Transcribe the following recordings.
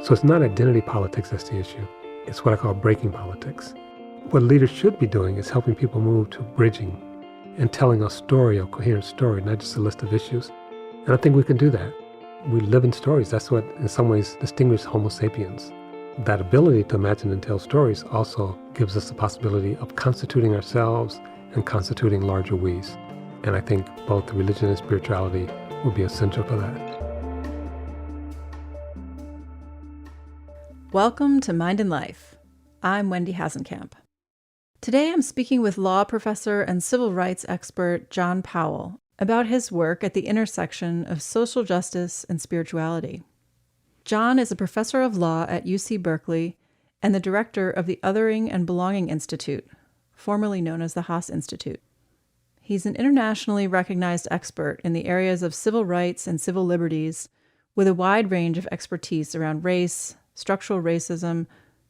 So it's not identity politics that's the issue. It's what I call breaking politics. What leaders should be doing is helping people move to bridging and telling a story, a coherent story, not just a list of issues. And I think we can do that. We live in stories. That's what, in some ways, distinguishes Homo sapiens. That ability to imagine and tell stories also gives us the possibility of constituting ourselves and constituting larger we's. And I think both religion and spirituality will be essential for that. Welcome to Mind and Life. I'm Wendy Hasenkamp. Today I'm speaking with law professor and civil rights expert John Powell about his work at the intersection of social justice and spirituality. John is a professor of law at UC Berkeley and the director of the Othering and Belonging Institute, formerly known as the Haas Institute. He's an internationally recognized expert in the areas of civil rights and civil liberties, with a wide range of expertise around race, structural racism,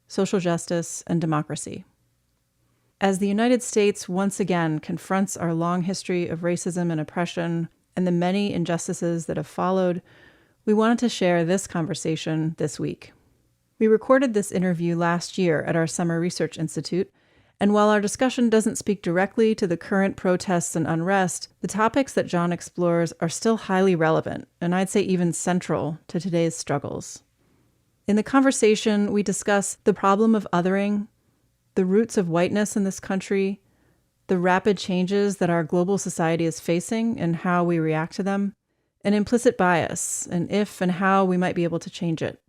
social justice, and democracy. As the United States once again confronts our long history of racism and oppression and the many injustices that have followed, we wanted to share this conversation this week. We recorded this interview last year at our Summer Research Institute, and while our discussion doesn't speak directly to the current protests and unrest, the topics that John explores are still highly relevant, and I'd say even central to today's struggles. In the conversation, we discuss the problem of othering, the roots of whiteness in this country, the rapid changes that our global society is facing and how we react to them, and implicit bias, and if and how we might be able to change it.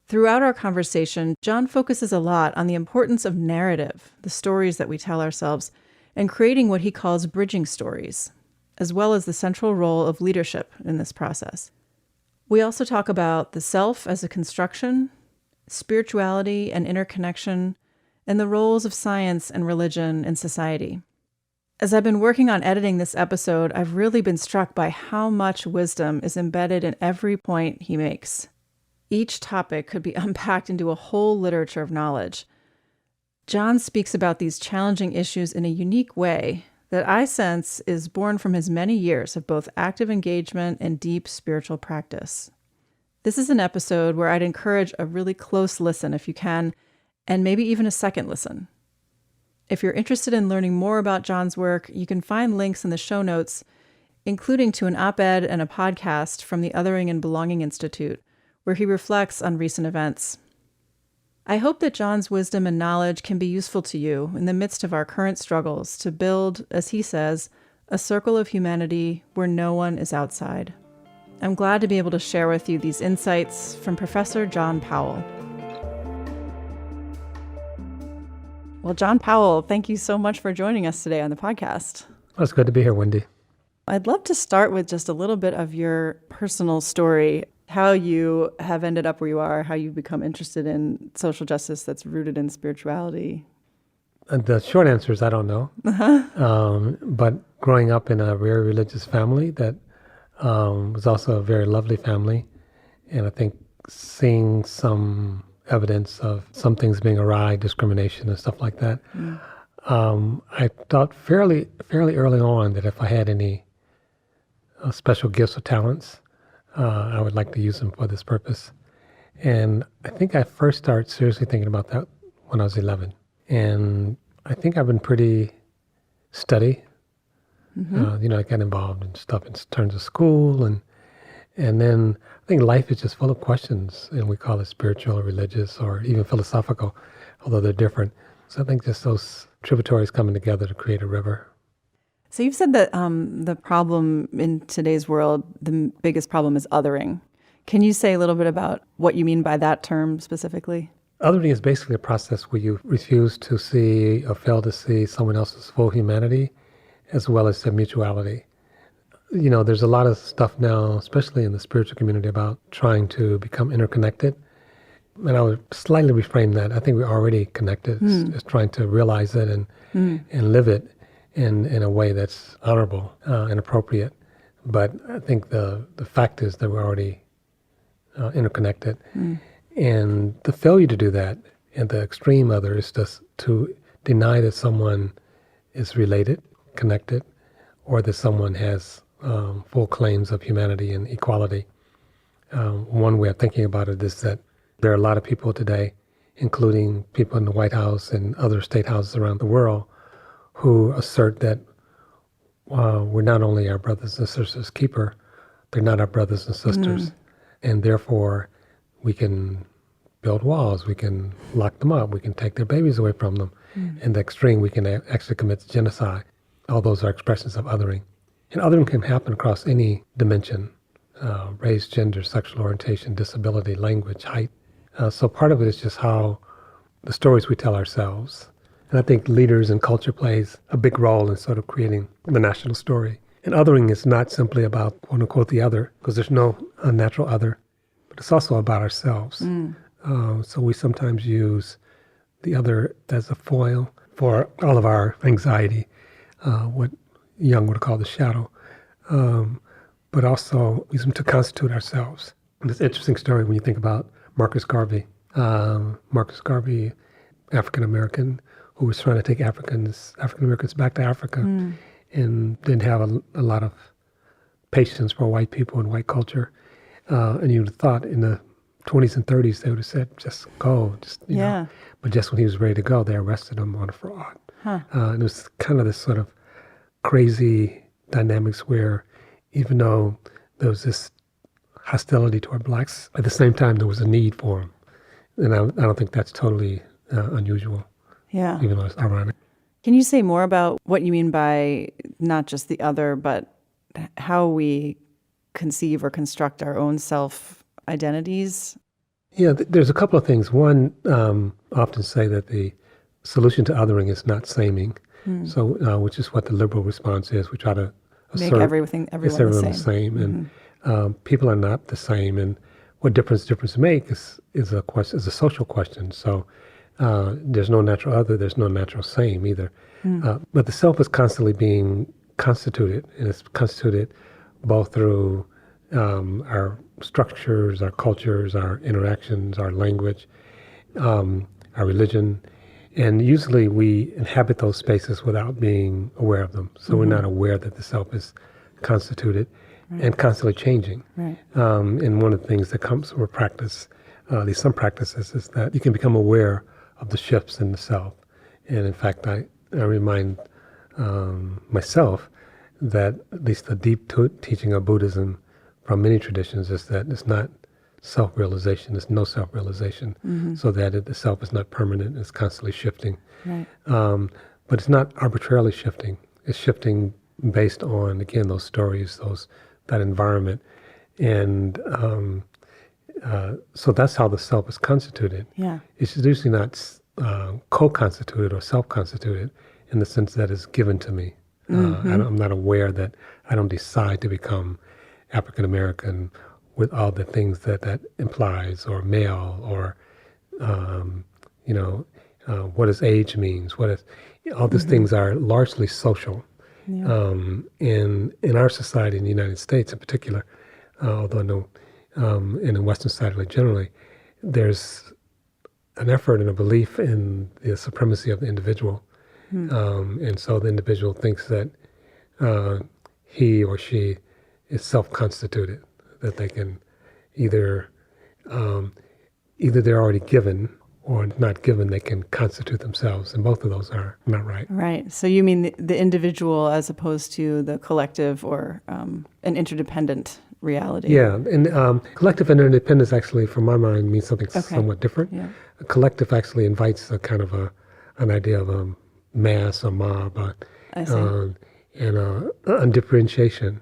Throughout our conversation, John focuses a lot on the importance of narrative, the stories that we tell ourselves, and creating what he calls bridging stories, as well as the central role of leadership in this process. We also talk about the self as a construction, spirituality and interconnection, and the roles of science and religion in society. As I've been working on editing this episode, I've really been struck by how much wisdom is embedded in every point he makes. Each topic could be unpacked into a whole literature of knowledge. John speaks about these challenging issues in a unique way that I sense is born from his many years of both active engagement and deep spiritual practice. This is an episode where I'd encourage a really close listen if you can, and maybe even a second listen. If you're interested in learning more about John's work, you can find links in the show notes, including to an op-ed and a podcast from the Othering and Belonging Institute, where he reflects on recent events. I hope that John's wisdom and knowledge can be useful to you in the midst of our current struggles to build, as he says, a circle of humanity where no one is outside. I'm glad to be able to share with you these insights from Professor John Powell. Well, John Powell, thank you so much for joining us today on the podcast. Well, it's good to be here, Wendy. I'd love to start with just a little bit of your personal story, how you have ended up where you are, how you've become interested in social justice that's rooted in spirituality. The short answer is I don't know. But growing up in a very religious family that was also a very lovely family, and I think seeing some evidence of some things being awry, discrimination and stuff like that, I thought fairly early on that if I had any special gifts or talents, I would like to use them for this purpose. And I think I first started seriously thinking about that when I was 11. And I think I've been pretty steady. I got involved in stuff in terms of school. And then I think life is just full of questions. And we call it spiritual or religious or even philosophical, although they're different. So I think just those tributaries coming together to create a river. So you've said that the problem in today's world, the biggest problem is othering. Can you say a little bit about what you mean by that term specifically? Othering is basically a process where you refuse to see or fail to see someone else's full humanity as well as their mutuality. You know, there's a lot of stuff now, especially in the spiritual community, about trying to become interconnected. And I would slightly reframe that. I think we're already connected. It's trying to realize it and live it in a way that's honorable and appropriate. But I think the fact is that we're already interconnected. And the failure to do that, and the extreme other, is just to deny that someone is related, connected, or that someone has full claims of humanity and equality. One way of thinking about it is that There are a lot of people today, including people in the White House and other state houses around the world, who assert that we're not only our brothers and sisters' keeper, they're not our brothers and sisters. And therefore, we can build walls, we can lock them up, we can take their babies away from them. In the extreme, we can actually commit genocide. All those are expressions of othering. And othering can happen across any dimension, race, gender, sexual orientation, disability, language, height. So part of it is just how the stories we tell ourselves. And I think leaders and culture plays a big role in sort of creating the national story. And othering is not simply about, quote unquote, the other, because there's no unnatural other, but it's also about ourselves. So we sometimes use the other as a foil for all of our anxiety, what Jung would call the shadow, but also use them to constitute ourselves. And it's an interesting story when you think about Marcus Garvey. Marcus Garvey, African-American, who was trying to take African-Americans back to Africa and didn't have a lot of patience for white people and white culture. And you would have thought in the 20s and 30s, they would have said, just go, you know. But just when he was ready to go, they arrested him on a fraud. And it was kind of this sort of crazy dynamics where even though there was this hostility toward blacks, at the same time, there was a need for them. And I don't think that's totally unusual. Yeah. Even though it's ironic. Can you say more about what you mean by not just the other, but how we conceive or construct our own self-identities? Yeah, there's a couple of things. One, often say that the solution to othering is not saming. So, which is what the liberal response is. We try to make assert everyone the same. And people are not the same. And what difference make is a question, is a social question. So there's no natural other, there's no natural same either. But the self is constantly being constituted, and it's constituted both through our structures, our cultures, our interactions, our language, our religion. And usually we inhabit those spaces without being aware of them. So we're not aware that the self is constituted and constantly changing. And one of the things that comes from a practice, at least some practices, is that you can become aware of the shifts in the self. And in fact, I remind myself that at least the deep teaching of Buddhism from many traditions is that it's not self-realization, it's no self-realization, so that the self is not permanent, it's constantly shifting. But it's not arbitrarily shifting. It's shifting based on, again, those stories, that environment. And so that's how the self is constituted. It's usually not co-constituted or self-constituted in the sense that it's given to me. I'm not aware that I don't decide to become African American with all the things that implies, or male, or what does age means, all these things are largely social. In our society, in the United States in particular, although I know in the Western society generally, there's an effort and a belief in the supremacy of the individual. And so the individual thinks that he or she is self-constituted, that they can either they're already given, or not given, they can constitute themselves. And both of those are not right. Right. So you mean the individual as opposed to the collective, or an interdependent reality? Yeah. And collective and interdependence actually, from my mind, means something somewhat different. A collective actually invites a kind of an idea of a mass or mob, and undifferentiation,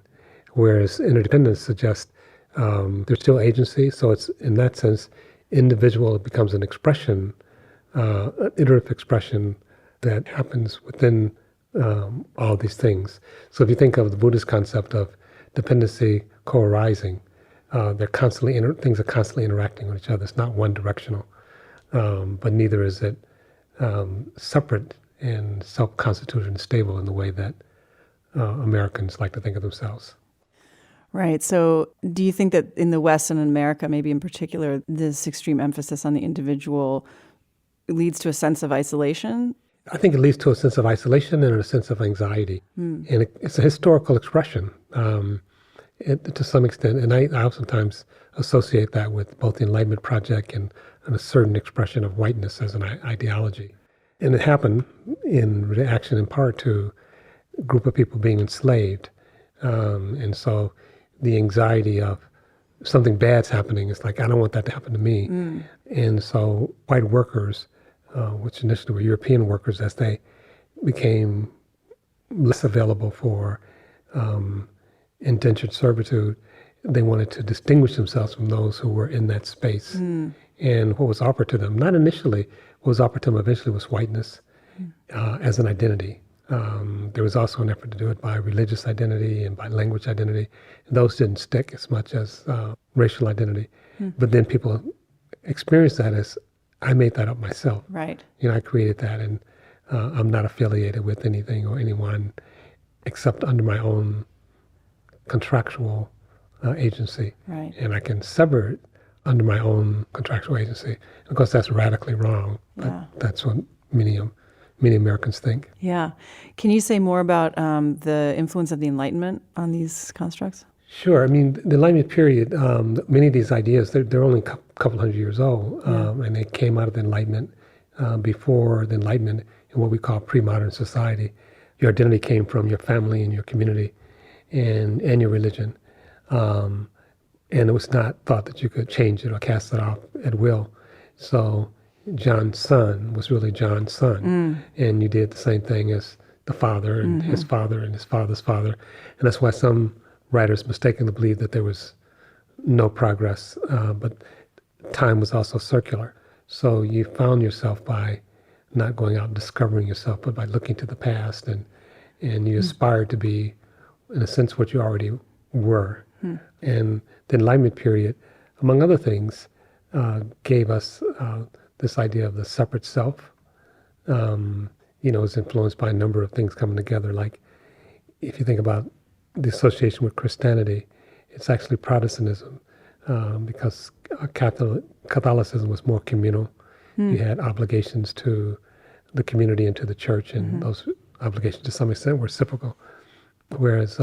whereas interdependence suggests there's still agency. So it's, in that sense, individual becomes an expression, an iterative expression that happens within all these things. So if you think of the Buddhist concept of dependency co-arising, things are constantly interacting with each other. It's not one directional, but neither is it separate and self-constituted and stable in the way that Americans like to think of themselves. Right. So do you think that in the West and in America, maybe in particular, this extreme emphasis on the individual leads to a sense of isolation? I think it leads to a sense of isolation and a sense of anxiety. And it's a historical expression. to some extent, and I sometimes associate that with both the Enlightenment project and a certain expression of whiteness as an ideology. And it happened in reaction in part to a group of people being enslaved. And so the anxiety of something bad's happening is like, I don't want that to happen to me. And so white workers, which initially were European workers, as they became less available for indentured servitude, they wanted to distinguish themselves from those who were in that space. And what was offered to them, not initially, what was offered to them eventually was whiteness as an identity. There was also an effort to do it by religious identity and by language identity. Those didn't stick as much as racial identity. But then people experienced that as, I made that up myself. Right. I created that, and I'm not affiliated with anything or anyone except under my own contractual agency. Right. And I can sever it under my own contractual agency. Of course, that's radically wrong, but that's what many Americans think. Yeah. Can you say more about the influence of the Enlightenment on these constructs? Sure. I mean, the Enlightenment period, many of these ideas, they're only a couple hundred years old, and they came out of the Enlightenment. Before the Enlightenment, in what we call pre-modern society, your identity came from your family and your community and your religion. And it was not thought that you could change it or cast it off at will. So John's son was really John's son. And you did the same thing as the father and his father and his father's father. And that's why some writers mistakenly believe that there was no progress, but time was also circular. So you found yourself by not going out and discovering yourself, but by looking to the past, and you aspired to be, in a sense, what you already were. And the Enlightenment period, among other things, gave us this idea of the separate self. Is influenced by a number of things coming together. Like, if you think about the association with Christianity, it's actually Protestantism, because Catholicism was more communal. You had obligations to the community and to the church, and those obligations to some extent were reciprocal. Whereas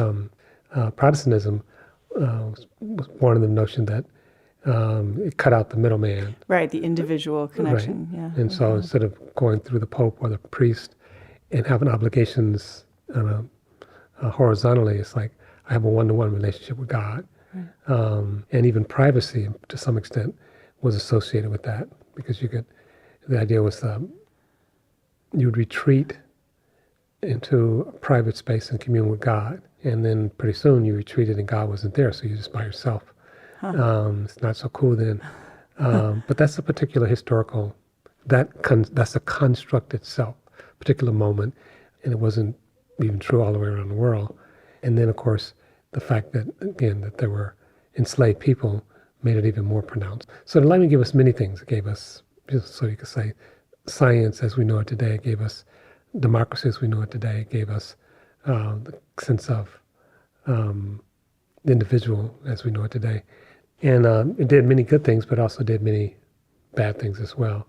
Protestantism was born in the notion that it cut out the middleman. Right, the individual connection. Right. Yeah. And so instead of going through the Pope or the priest and having obligations horizontally, it's like I have a one-to-one relationship with God. And even privacy, to some extent, was associated with that, because the idea was you would retreat into a private space and commune with God, and then pretty soon you retreated and God wasn't there, so you're just by yourself. It's not so cool then. But that's a particular historical, that's a constructed self, particular moment, and it wasn't even true all the way around the world. And then, of course, the fact that, again, that there were enslaved people made it even more pronounced. So the Enlightenment gave us many things. It gave us, so you could say, science as we know it today. It gave us democracy as we know it today. It gave us the sense of the individual as we know it today. And it did many good things, but also did many bad things as well.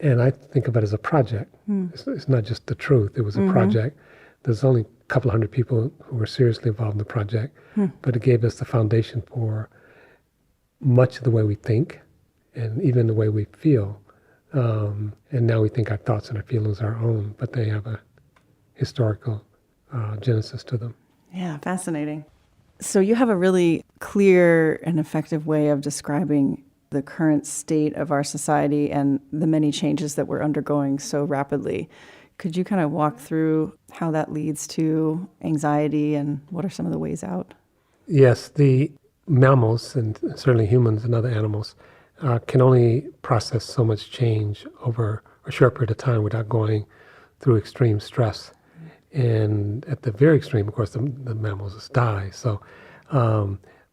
And I think of it as a project. It's not just the truth. It was a project. There's only a couple hundred people who were seriously involved in the project, but it gave us the foundation for much of the way we think and even the way we feel. And now we think our thoughts and our feelings are our own, but they have a historical genesis to them. Yeah, fascinating. So you have a really clear and effective way of describing the current state of our society and the many changes that we're undergoing so rapidly. Could you kind of walk through how that leads to anxiety and what are some of the ways out? Yes, the mammals, and certainly humans and other animals, can only process so much change over a short period of time without going through extreme stress. And at the very extreme, of course, the mammals just die. So,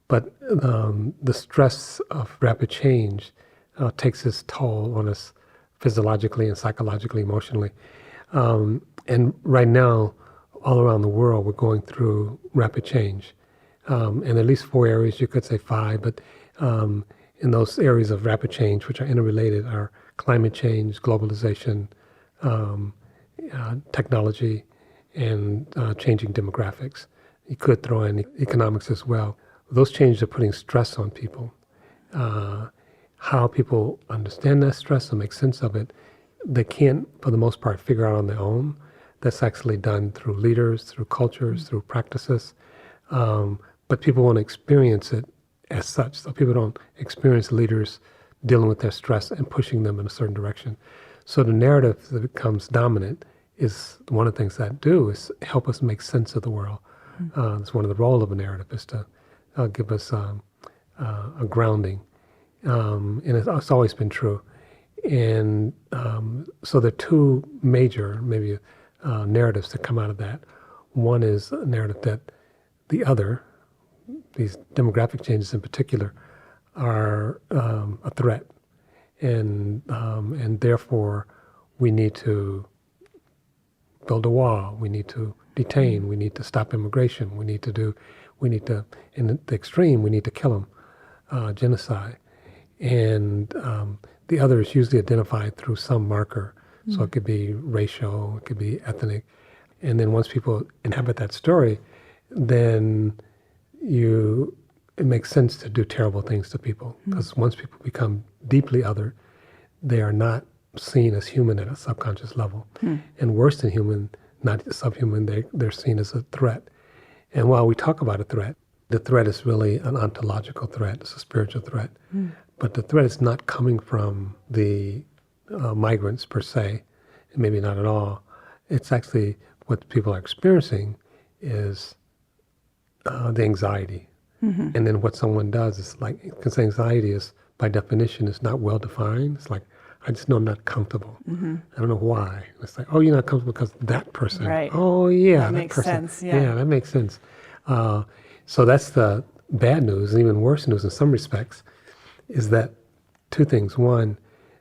but the stress of rapid change takes its toll on us physiologically and psychologically, emotionally. And right now, all around the world, we're going through rapid change. And at least 4 areas, you could say 5, but in those areas of rapid change, which are interrelated, are climate change, globalization, technology, and changing demographics. You could throw in economics as well. those changes are putting stress on people. How people understand that stress and make sense of it, they can't, for the most part, figure out on their own. That's actually done through leaders, through cultures, through practices. But people won't experience it as such. So people don't experience leaders dealing with their stress and pushing them in a certain direction. So the narrative that becomes dominant is one of the things that do is help us make sense of the world. It's one of the role of a narrative is to give us a grounding. And it's always been true. And so there are two major, maybe, narratives that come out of that. One is a narrative that the other, these demographic changes in particular, are a threat, and therefore we need to build a wall. We need to detain. We need to stop immigration. We need to, in the extreme, we need to kill them, genocide. And the other is usually identified through some marker. So it could be racial, it could be ethnic. And then once people inhabit that story, then it makes sense to do terrible things to people. Because once people become deeply other, they are not seen as human at a subconscious level. And worse than human, not subhuman, they're seen as a threat. And while we talk about a threat, the threat is really an ontological threat. It's a spiritual threat. But the threat is not coming from the migrants per se, and maybe not at all. It's actually what people are experiencing is the anxiety. And then what someone does is like, because anxiety is, by definition, is not well defined. It's like, I just know I'm not comfortable. I don't know why. It's like, oh, you're not comfortable because that person. Right. Oh, yeah, that makes person. sense. Yeah, that makes sense. So that's the bad news, and even worse news in some respects, is that two things. One,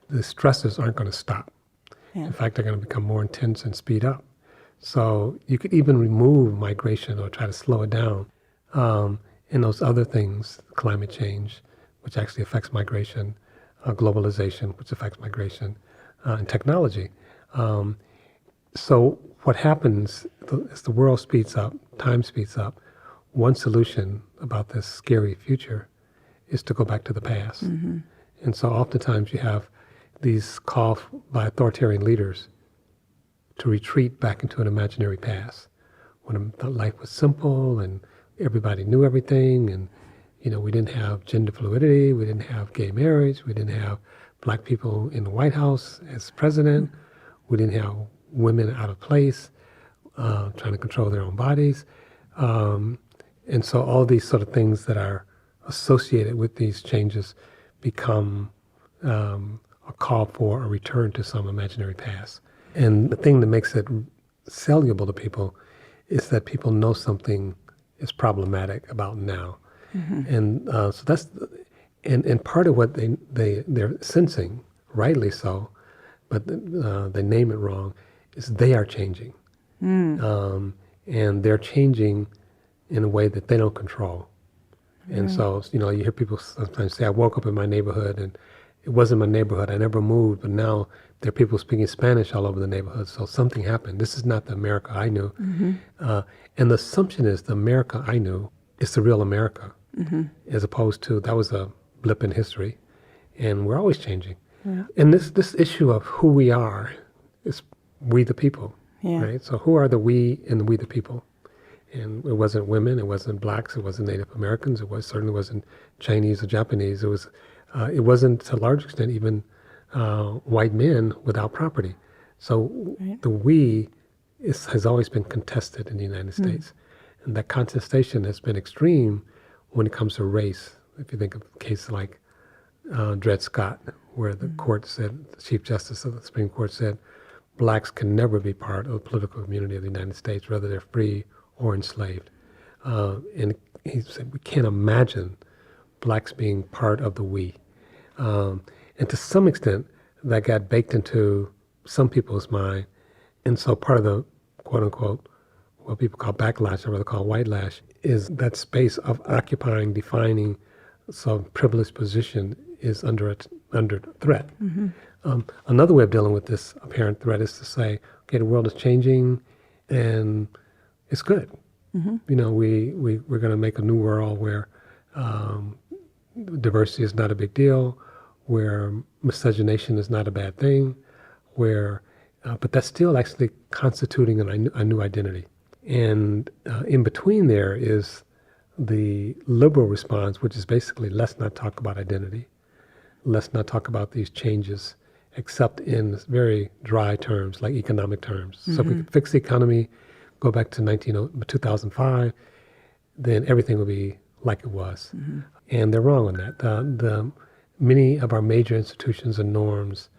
the stressors aren't going to stop. In fact, they're going to become more intense and speed up. So you could even remove migration or try to slow it down. And those other things, climate change, which actually affects migration, globalization, which affects migration, and technology. So what happens as the world speeds up, time speeds up, one solution about this scary future is to go back to the past. And so oftentimes you have these calls by authoritarian leaders to retreat back into an imaginary past when life was simple and everybody knew everything, and we didn't have gender fluidity, we didn't have gay marriage, we didn't have black people in the White House as president, we didn't have women out of place trying to control their own bodies. And so all these sort of things that are associated with these changes become a call for a return to some imaginary past. And the thing that makes it soluble to people is that people know something is problematic about now. And so that's, and part of what they're sensing, rightly so, but they name it wrong, is they are changing. And they're changing in a way that they don't control. And so, you hear people sometimes say, I woke up in my neighborhood and it wasn't my neighborhood, I never moved, but now there are people speaking Spanish all over the neighborhood, so something happened. This is not the America I knew. And the assumption is the America I knew is the real America, as opposed to that was a blip in history, and we're always changing. And this issue of who we are is we the people, right? So who are the we and the we the people? And it wasn't women, it wasn't blacks, it wasn't Native Americans, certainly wasn't Chinese or Japanese. It wasn't to a large extent even white men without property. So the we has always been contested in the United States. And that contestation has been extreme when it comes to race. If you think of a case like Dred Scott, where the court said, the Chief Justice of the Supreme Court said, blacks can never be part of the political community of the United States, whether they're free or enslaved. And he said, we can't imagine blacks being part of the we. And to some extent, that got baked into some people's mind. And so part of the, quote unquote, what people call backlash, or rather call whitelash, is that space of occupying, defining some privileged position is under threat. Another way of dealing with this apparent threat is to say, okay, the world is changing and it's good. We're going to make a new world where um, diversity is not a big deal, where miscegenation is not a bad thing, where, but that's still actually constituting a new identity. And in between there is the liberal response, which is basically let's not talk about identity. Let's not talk about these changes except in very dry terms, like economic terms. Mm-hmm. So if we could fix the economy, go back to 2005, then everything will be like it was. Mm-hmm. And they're wrong on that. Many of our major institutions and norms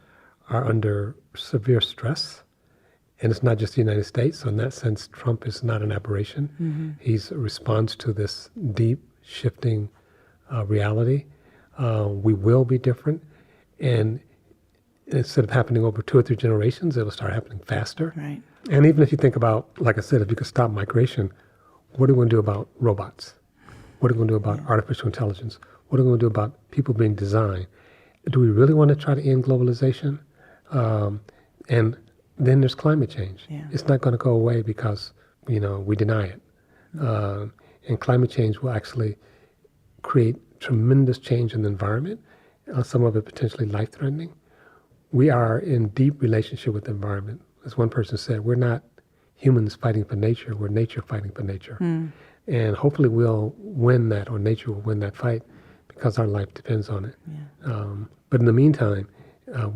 are under severe stress. And it's not just the United States. So in that sense, Trump is not an aberration. Mm-hmm. He's a response to this deep shifting reality. We will be different. And instead of happening over 2 or 3 generations, it'll start happening faster. Right. And even if you think about, like I said, if you could stop migration, what are we going to do about robots? What are we going to do about artificial intelligence? What are we going to do about people being designed? Do we really want to try to end globalization? And then there's climate change. Yeah. It's not going to go away because, we deny it. Mm-hmm. And climate change will actually create tremendous change in the environment, some of it potentially life-threatening. We are in deep relationship with the environment. As one person said, we're not humans fighting for nature, we're nature fighting for nature. Mm. And hopefully we'll win that, or nature will win that fight, because our life depends on it. Yeah. But in the meantime,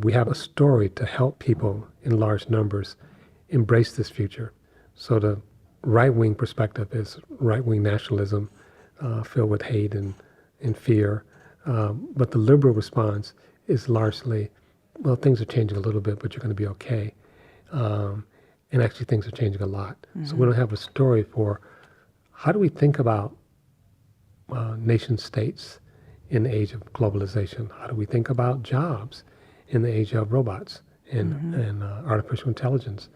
we have a story to help people in large numbers embrace this future. So the right-wing perspective is right-wing nationalism filled with hate and fear. But the liberal response is largely, well, things are changing a little bit, but you're going to be okay. And actually things are changing a lot. Mm-hmm. So we don't have a story for how do we think about nation states in the age of globalization? How do we think about jobs in the age of robots and artificial intelligence?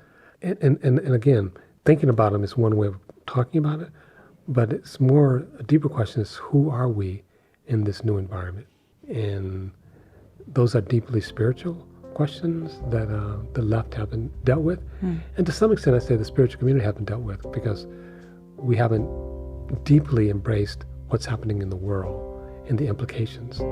And again, thinking about them is one way of talking about it, but it's more, a deeper question is, who are we in this new environment? And those are deeply spiritual questions that the left haven't dealt with. And to some extent, I say the spiritual community haven't dealt with, because we haven't deeply embraced what's happening in the world and the implications.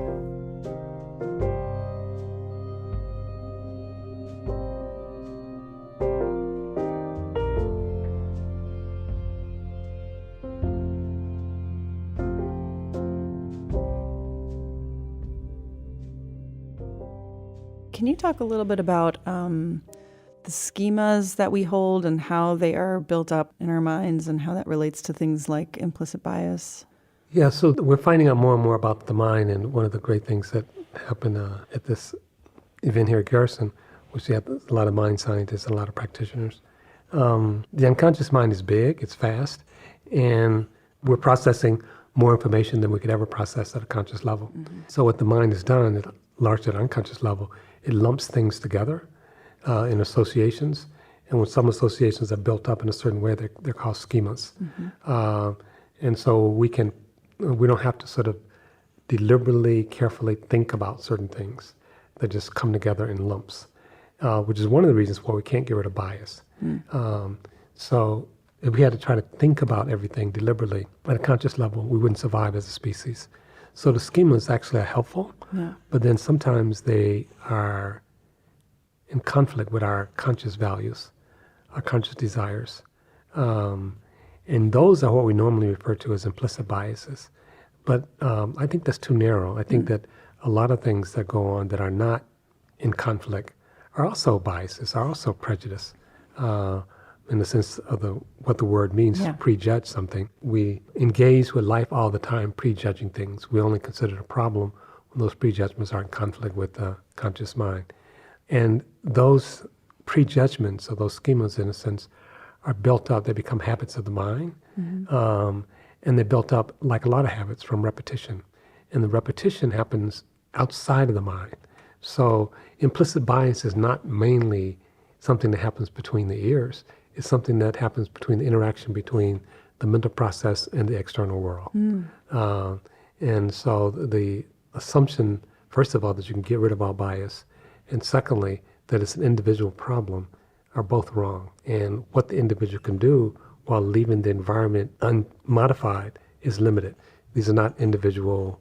Can you talk a little bit about the schemas that we hold and how they are built up in our minds and how that relates to things like implicit bias? Yeah, so we're finding out more and more about the mind, and one of the great things that happened at this event here at Garrison was we had a lot of mind scientists and a lot of practitioners. The unconscious mind is big, it's fast, and we're processing more information than we could ever process at a conscious level. Mm-hmm. So what the mind has done, largely at an unconscious level, it lumps things together in associations. And when some associations are built up in a certain way, they're called schemas. Mm-hmm. And so we don't have to sort of deliberately, carefully think about certain things. They just come together in lumps, which is one of the reasons why we can't get rid of bias. So if we had to try to think about everything deliberately at a conscious level, we wouldn't survive as a species. So the schemas actually are helpful, but then sometimes they are in conflict with our conscious values, our conscious desires. And those are what we normally refer to as implicit biases. But I think that's too narrow. I think that a lot of things that go on that are not in conflict are also biases, are also prejudice. In the sense of what the word means, to prejudge something. We engage with life all the time prejudging things. We only consider it a problem when those prejudgments are in conflict with the conscious mind. And those prejudgments, or those schemas in a sense, are built up, they become habits of the mind. Mm-hmm. And they're built up, like a lot of habits, from repetition. And the repetition happens outside of the mind. So implicit bias is not mainly something that happens between the ears. It's something that happens between the interaction between the mental process and the external world. And so the assumption, first of all, that you can get rid of all bias, and secondly, that it's an individual problem, are both wrong. And what the individual can do while leaving the environment unmodified is limited. These are not individual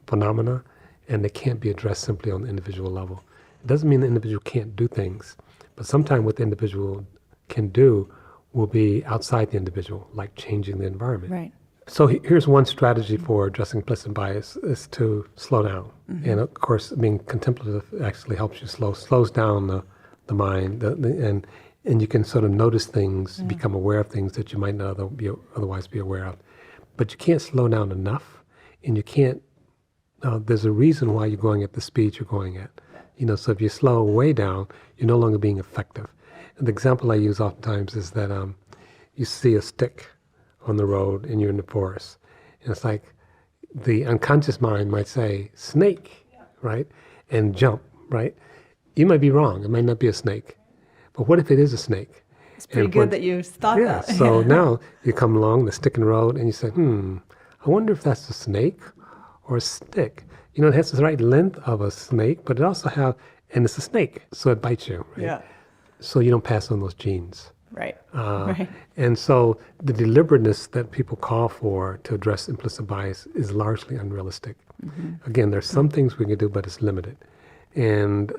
phenomena, and they can't be addressed simply on the individual level. It doesn't mean the individual can't do things, but sometimes what the individual can do will be outside the individual, like changing the environment. Right. So here's one strategy for addressing implicit bias is to slow down. And of course, being contemplative actually helps you slows down the mind, and you can sort of notice things, become aware of things that you might not otherwise be aware of. But you can't slow down enough, and you can't, there's a reason why you're going at the speed you're going at. So if you slow way down, you're no longer being effective. And the example I use oftentimes is that you see a stick on the road and you're in the forest. And it's like the unconscious mind might say, snake, right? And jump, right? You might be wrong. It might not be a snake. But what if it is a snake? It's pretty good that you thought that. So now you come along the stick in the road and you say, I wonder if that's a snake or a stick. It has the right length of a snake, but it also and it's a snake, so it bites you, right? Yeah. So you don't pass on those genes. Right. And so the deliberateness that people call for to address implicit bias is largely unrealistic. Again, there's some things we can do, but it's limited. And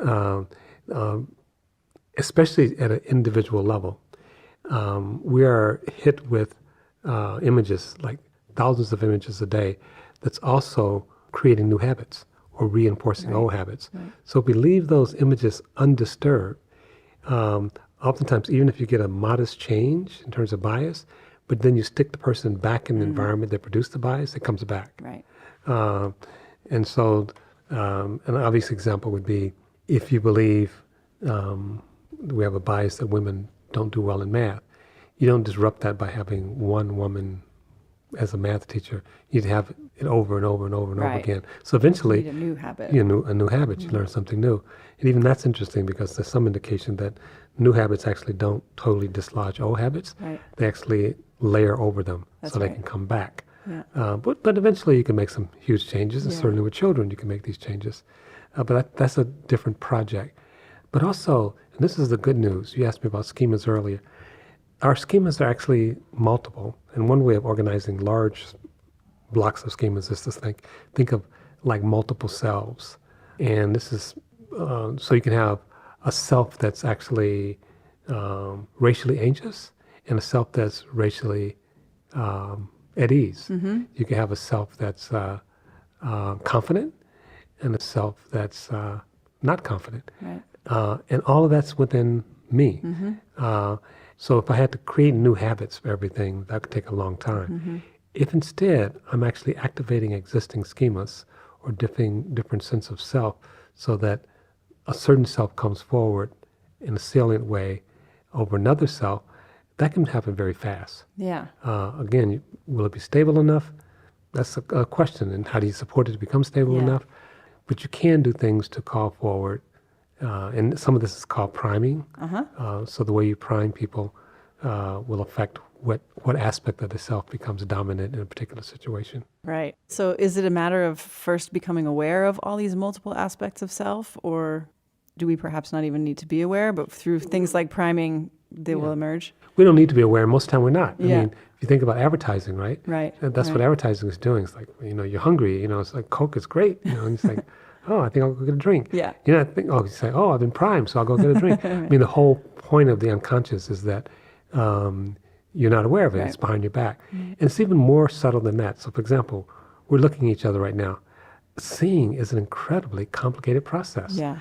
especially at an individual level, we are hit with images, like thousands of images a day, that's also creating new habits or reinforcing old habits. So if we leave those images undisturbed, oftentimes, even if you get a modest change in terms of bias, but then you stick the person back in the environment that produced the bias, it comes back. Right. And so an obvious example would be if you believe we have a bias that women don't do well in math, you don't disrupt that by having one woman as a math teacher. You'd have it over and over and over and over again. So eventually, you need a new habit. A new habit. You learn something new. And even that's interesting because there's some indication that new habits actually don't totally dislodge old habits. Right. They actually layer over them so they can come back. Yeah. But eventually you can make some huge changes, and certainly with children you can make these changes. But that's a different project. But also, and this is the good news, you asked me about schemas earlier. Our schemas are actually multiple, and one way of organizing large blocks of schemas is to think of like multiple selves. And this is, so you can have a self that's actually racially anxious and a self that's racially at ease. You can have a self that's confident and a self that's not confident. Right. And all of that's within me. So if I had to create new habits for everything, that could take a long time. If instead I'm actually activating existing schemas or different sense of self so that a certain self comes forward in a salient way over another self, that can happen very fast. Yeah. Again, will it be stable enough? That's a question. And how do you support it to become stable enough? But you can do things to call forward. And some of this is called priming. So the way you prime people will affect what aspect of the self becomes dominant in a particular situation. Right. So is it a matter of first becoming aware of all these multiple aspects of self, or do we perhaps not even need to be aware, but through things like priming, they will emerge? We don't need to be aware. Most of the time we're not. I Yeah. mean, if you think about advertising, right? Right. That's what advertising is doing. It's like, you're hungry, it's like Coke is great, and it's like, oh, I think I'll go get a drink. Yeah. You say, oh, I've been primed, so I'll go get a drink. I mean, the whole point of the unconscious is that you're not aware of it. It's behind your back. And it's even more subtle than that. So, for example, we're looking at each other right now. Seeing is an incredibly complicated process. Yeah.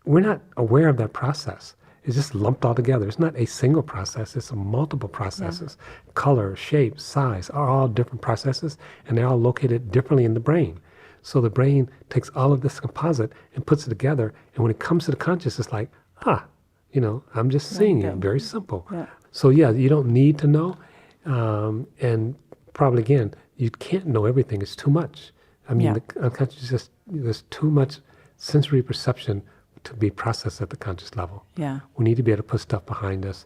We're not aware of that process. It's just lumped all together. It's not a single process. It's a multiple processes. Color, shape, size are all different processes, and they're all located differently in the brain. So the brain takes all of this composite and puts it together. And when it comes to the conscious, it's like, I'm just seeing you. Very simple. Yeah. So you don't need to know. And probably, again, you can't know everything. It's too much. I mean, the unconscious, there's too much sensory perception to be processed at the conscious level. Yeah. We need to be able to put stuff behind us.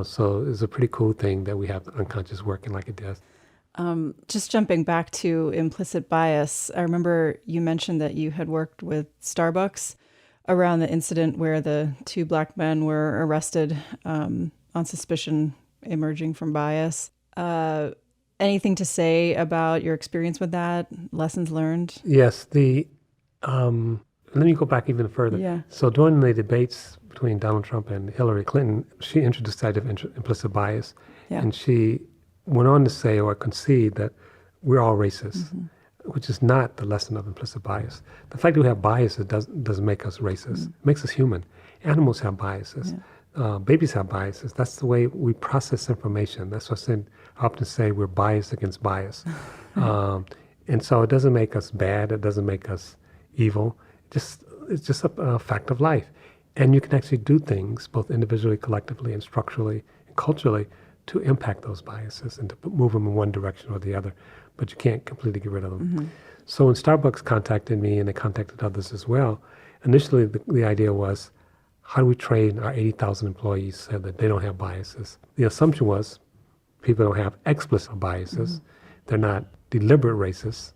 So it's a pretty cool thing that we have the unconscious working like it does. Just jumping back to implicit bias, I remember you mentioned that you had worked with Starbucks around the incident where the two black men were arrested on suspicion emerging from bias. Anything to say about your experience with that? Lessons learned? Yes, let me go back even further. Yeah. So during the debates between Donald Trump and Hillary Clinton, she introduced the idea of implicit bias. Yeah. And she went on to say or concede that we're all racist, which is not the lesson of implicit bias. The fact that we have biases doesn't make us racist. It makes us human. Animals have biases. Babies have biases. That's the way we process information. That's what I often say we're biased against bias. And so it doesn't make us bad. It doesn't make us evil. It's just a fact of life. And you can actually do things, both individually, collectively, and structurally, and culturally, to impact those biases and to move them in one direction or the other. But you can't completely get rid of them. So when Starbucks contacted me, and they contacted others as well, initially the idea was, how do we train our 80,000 employees so that they don't have biases? The assumption was people don't have explicit biases. They're not deliberate racists,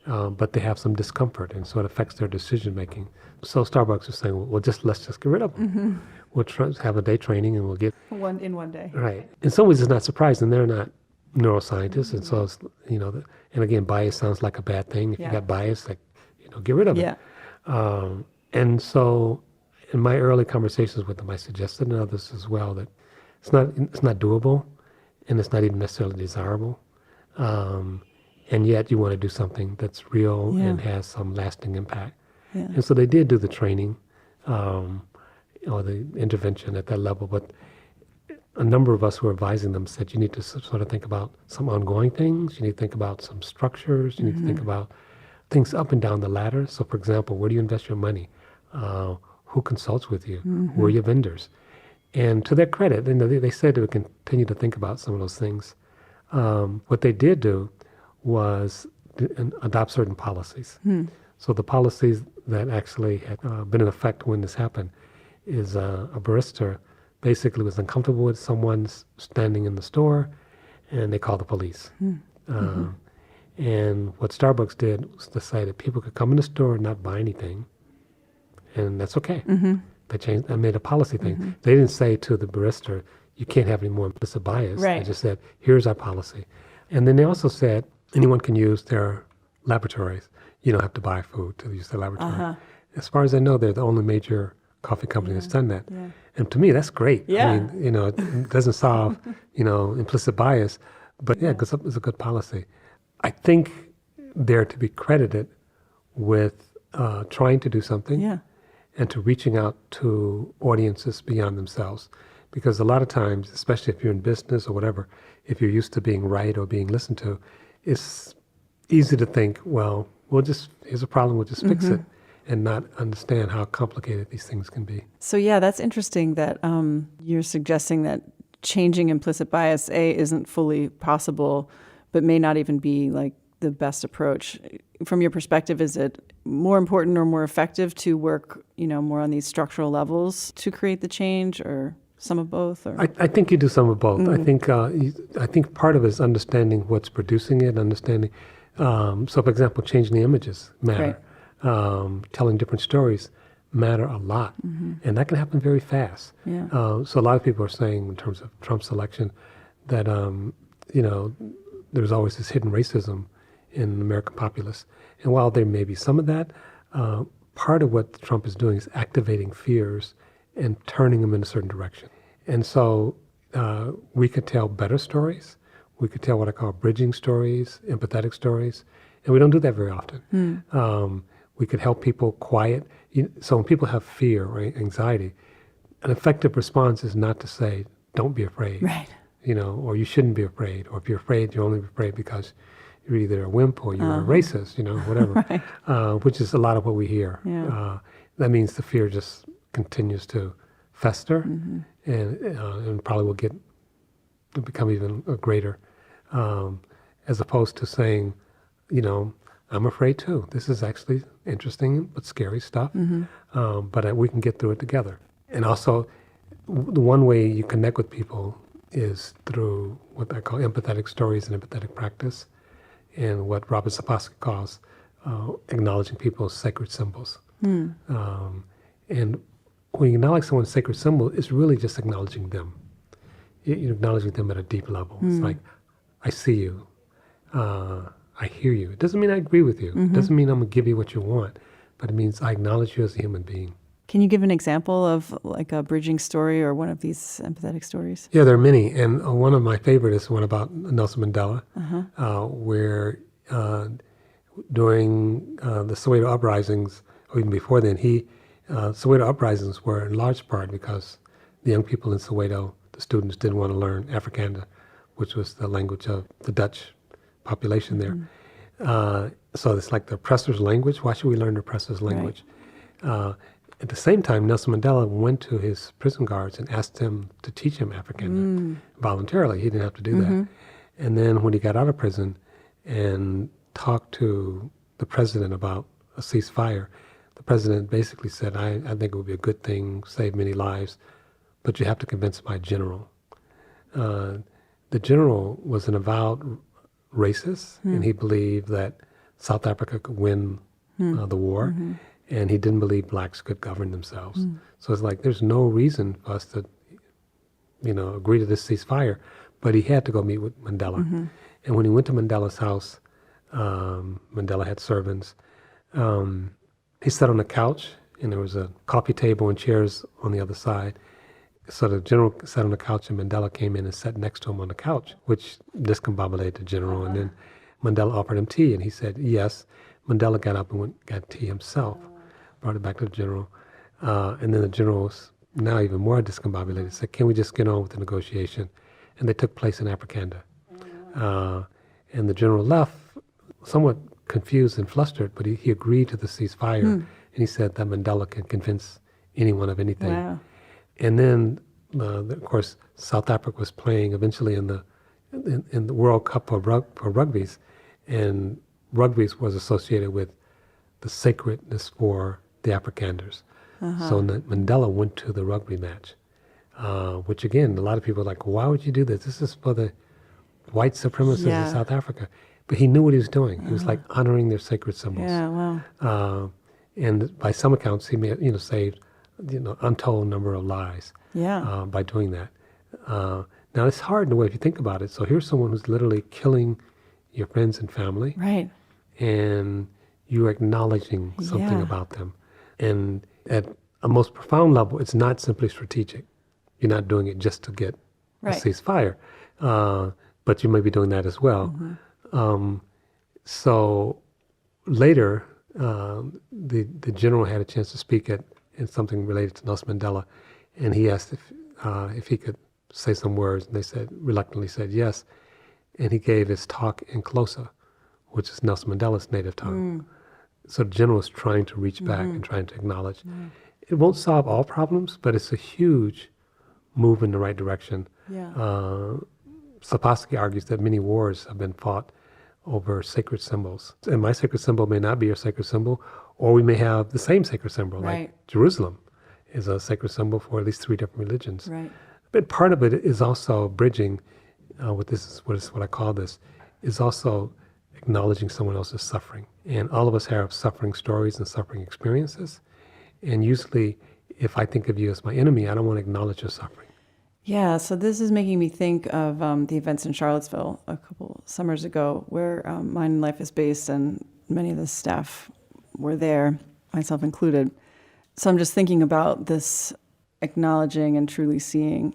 but they have some discomfort, and so it affects their decision making. So Starbucks was saying, well, let's just get rid of them. We'll have a day training, and we'll get in one day. right. In some ways, it's not surprising. They're not neuroscientists, and so it's, and again, bias sounds like a bad thing. If you got bias, get rid of it. And so, in my early conversations with them, I suggested, and others as well, that it's not doable, and it's not even necessarily desirable. And yet you want to do something that's real and has some lasting impact. And so they did do the training or the intervention at that level, but a number of us who were advising them said you need to sort of think about some ongoing things, you need to think about some structures, you need to think about things up and down the ladder. So for example, where do you invest your money? Who consults with you? Who are your vendors? And to their credit, they said they would continue to think about some of those things. What they did do was adopt certain policies. So the policies that actually had been in effect when this happened is a barista basically was uncomfortable with someone standing in the store, and they called the police. And what Starbucks did was decide that people could come in the store and not buy anything, and that's okay. They changed. They made a policy thing. They didn't say to the barista, "You can't have any more implicit bias." Right. They just said, "Here's our policy," and then they also said anyone can use their laboratories. You don't have to buy food to use their laboratory. As far as I know, they're the only major coffee company that's done that. And to me, that's great. I mean, it doesn't solve, implicit bias, but it's a good policy. I think they're to be credited with trying to do something and to reaching out to audiences beyond themselves. Because a lot of times, especially if you're in business or whatever, if you're used to being right or being listened to, it's easy to think, well, here's a problem, we'll just fix it, and not understand how complicated these things can be. So that's interesting that you're suggesting that changing implicit bias, isn't fully possible, but may not even be like the best approach. From your perspective, is it more important or more effective to work, more on these structural levels to create the change, or some of both? Or? I think you do some of both. I think part of it is understanding what's producing it, understanding. So, for example, changing the images matter. Telling different stories matter a lot, and that can happen very fast. So a lot of people are saying, in terms of Trump's election, that there's always this hidden racism in the American populace. And while there may be some of that, part of what Trump is doing is activating fears and turning them in a certain direction. And so we could tell better stories. We could tell what I call bridging stories, empathetic stories, and we don't do that very often. We could help people quiet. So when people have fear or anxiety, an effective response is not to say, don't be afraid. Right. Or you shouldn't be afraid. Or if you're afraid, you're only afraid because you're either a wimp or you're a racist, whatever, which is a lot of what we hear. That means the fear just continues to fester and probably will become even greater, as opposed to saying, I'm afraid too. This is actually interesting but scary stuff, but we can get through it together. And also, the one way you connect with people is through what I call empathetic stories and empathetic practice, and what Robert Sapolsky calls acknowledging people's sacred symbols. And when you acknowledge someone's sacred symbol, it's really just acknowledging them. You're acknowledging them at a deep level. It's like, I see you. I hear you. It doesn't mean I agree with you. It doesn't mean I'm going to give you what you want, but it means I acknowledge you as a human being. Can you give an example of like a bridging story or one of these empathetic stories? Yeah, there are many. And one of my favorite is one about Nelson Mandela, where during the Soweto uprisings, or even before then, Soweto uprisings were in large part because the young people in Soweto, the students, didn't want to learn Afrikaans, which was the language of the Dutch population there. So it's like the oppressor's language. Why should we learn the oppressor's language? At the same time, Nelson Mandela went to his prison guards and asked them to teach him Afrikaans voluntarily. He didn't have to do that. And then when he got out of prison and talked to the president about a ceasefire, the president basically said, I think it would be a good thing, save many lives, but you have to convince my general. The general was an avowed racist, and he believed that South Africa could win the war, and he didn't believe blacks could govern themselves. So it's like there's no reason for us to, agree to this ceasefire, but he had to go meet with Mandela. And when he went to Mandela's house, Mandela had servants. He sat on a couch, and there was a coffee table and chairs on the other side. So the general sat on the couch, and Mandela came in and sat next to him on the couch, which discombobulated the general. And then Mandela offered him tea, and he said yes. Mandela got up and got tea himself, brought it back to the general. And then the general was now even more discombobulated, said, can we just get on with the negotiation? And they took place in Afrikaans. And the general left somewhat confused and flustered, but he agreed to the ceasefire. And he said that Mandela can convince anyone of anything. Wow. And then, of course, South Africa was playing eventually in the World Cup for rugbies, and rugby was associated with the sacredness for the Afrikaners. So Mandela went to the rugby match, which again, a lot of people are like, why would you do this? This is for the white supremacists in South Africa. But he knew what he was doing. He was like honoring their sacred symbols. Yeah, wow. And by some accounts, he may have saved untold number of lives by doing that. Now it's hard in a way if you think about it. So here's someone who's literally killing your friends and family, Right. and you're acknowledging something about them. And at a most profound level, it's not simply strategic. You're not doing it just to get a ceasefire, but you may be doing that as well. So later, the general had a chance to speak at something related to Nelson Mandela, and he asked if he could say some words, and they reluctantly said yes, and he gave his talk in Xhosa, which is Nelson Mandela's native tongue. So the general is trying to reach back and trying to acknowledge. It won't solve all problems, but it's a huge move in the right direction. Sapolsky argues that many wars have been fought over sacred symbols. And my sacred symbol may not be your sacred symbol, or we may have the same sacred symbol, like Jerusalem is a sacred symbol for at least 3 different religions. But part of it is also bridging, what I call this, is also acknowledging someone else's suffering. And all of us have suffering stories and suffering experiences. And usually, if I think of you as my enemy, I don't want to acknowledge your suffering. Yeah, so this is making me think of the events in Charlottesville a couple summers ago, where Mind and Life is based, and many of the staff were there, myself included. So I'm just thinking about this acknowledging and truly seeing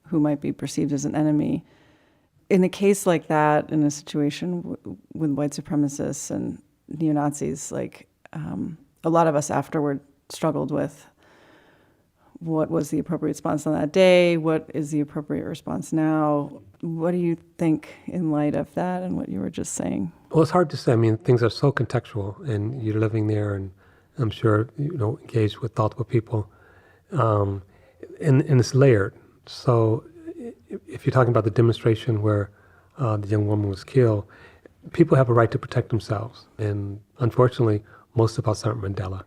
who might be perceived as an enemy. In a case like that, in a situation with white supremacists and neo-Nazis, a lot of us afterward struggled with what was the appropriate response on that day, what is the appropriate response now. What do you think in light of that and what you were just saying? Well, it's hard to say. I mean, things are so contextual, and you're living there, and I'm sure, engaged with thoughtful people. And it's layered. So if you're talking about the demonstration where the young woman was killed, people have a right to protect themselves. And unfortunately, most of us aren't Mandela.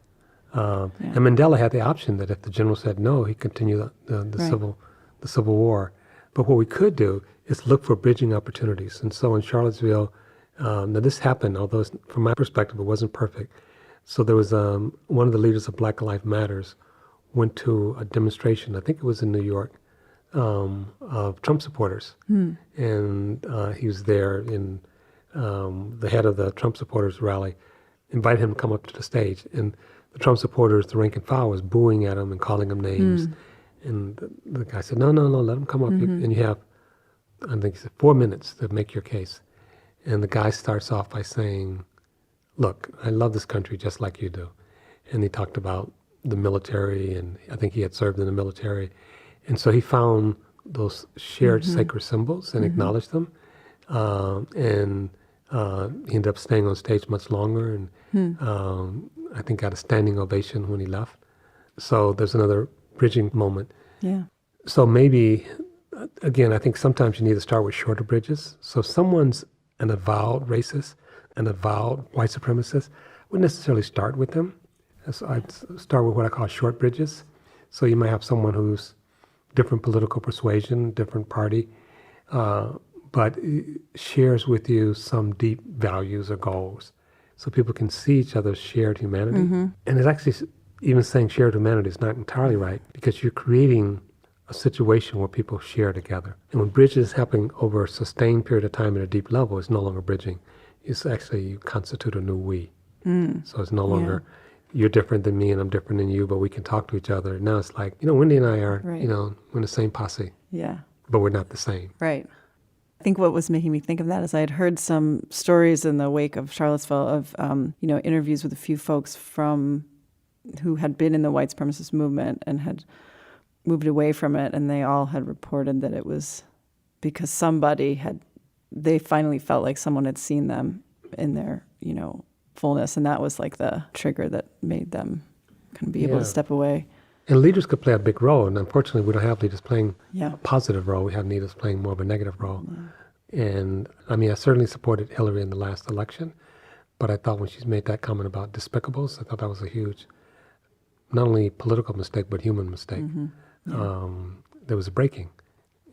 And Mandela had the option that if the general said no, he'd continue the civil war. But what we could do is look for bridging opportunities. And so in Charlottesville, now this happened, although from my perspective, it wasn't perfect. So there was one of the leaders of Black Lives Matters went to a demonstration, I think it was in New York, of Trump supporters. And he was there in the head of the Trump supporters rally, invited him to come up to the stage. And the Trump supporters, the rank and file, was booing at him and calling him names. And the guy said, no, let him come up. And you have, I think he said, 4 minutes to make your case. And the guy starts off by saying, look, I love this country just like you do. And he talked about the military, and I think he had served in the military. And so he found those shared sacred symbols and acknowledged them. And he ended up staying on stage much longer, and I think got a standing ovation when he left. So there's another bridging moment. Yeah. So maybe, again, I think sometimes you need to start with shorter bridges. So if someone's an avowed racist, an avowed white supremacist, I wouldn't necessarily start with them. So I'd start with what I call short bridges. So you might have someone who's different political persuasion, different party, but shares with you some deep values or goals. So people can see each other's shared humanity. And it's actually, even saying shared humanity is not entirely right, because you're creating a situation where people share together. And when bridges happen over a sustained period of time at a deep level, it's no longer bridging. It's actually, you constitute a new we. So it's no longer, you're different than me and I'm different than you, but we can talk to each other. Now it's like, Wendy and I are, we're in the same posse. Yeah. But we're not the same. Right. I think what was making me think of that is I had heard some stories in the wake of Charlottesville of, interviews with a few folks who had been in the white supremacist movement and had moved away from it, and they all had reported that it was because they finally felt like someone had seen them in their, fullness, and that was like the trigger that made them kind of be able to step away. And leaders could play a big role, and unfortunately we don't have leaders playing a positive role. We have leaders playing more of a negative role. And I mean, I certainly supported Hillary in the last election, but I thought when she's made that comment about despicables, I thought that was a huge, not only political mistake, but human mistake. There was a breaking,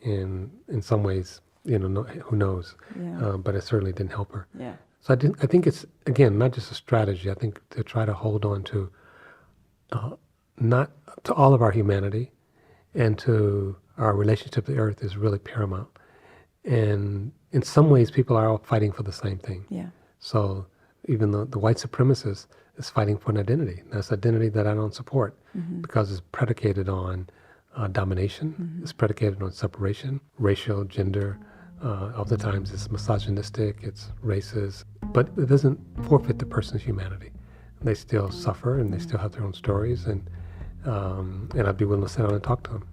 and in some ways, who knows? But it certainly didn't help her. Yeah. So I think it's, again, not just a strategy. I think to try to hold on to, not to all of our humanity and to our relationship to the earth is really paramount. And in some ways, people are all fighting for the same thing. Yeah. So even the white supremacist is fighting for an identity. That's identity that I don't support because it's predicated on domination. It's predicated on separation, racial, gender. Oftentimes it's misogynistic, it's racist, but it doesn't forfeit the person's humanity. They still suffer and they still have their own stories, and I'd be willing to sit down and talk to them.